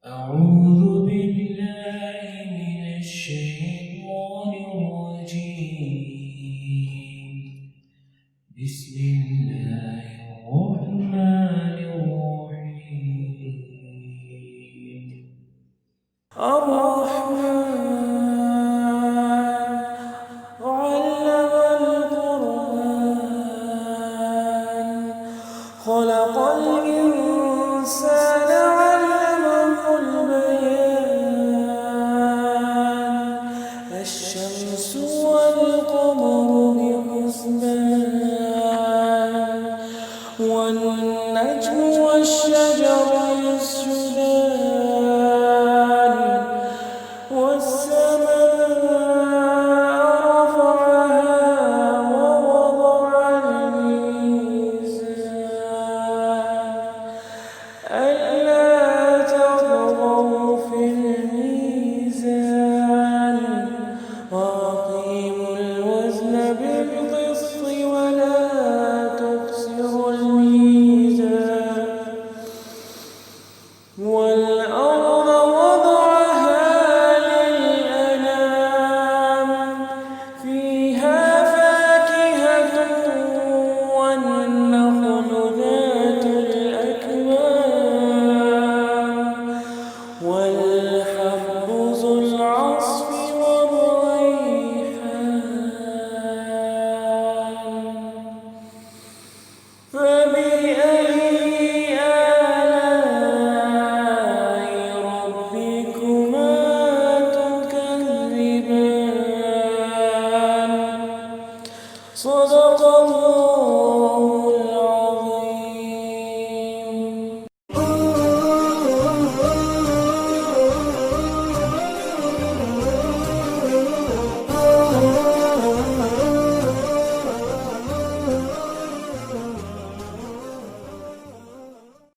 أعوذ بالله من الشيطان الرجيم. بسم الله الرحمن الرحيم. الرحمن علم القرآن خلق الإنسان علمه البيان الشمس والقمر بحسبان والنجم والشجر يسجدان والسماء رفعها ووضع الميزان ألا تطغوا في الميزان وأقيموا الوزن بالقسط ولا تخسروا الميزان والأرض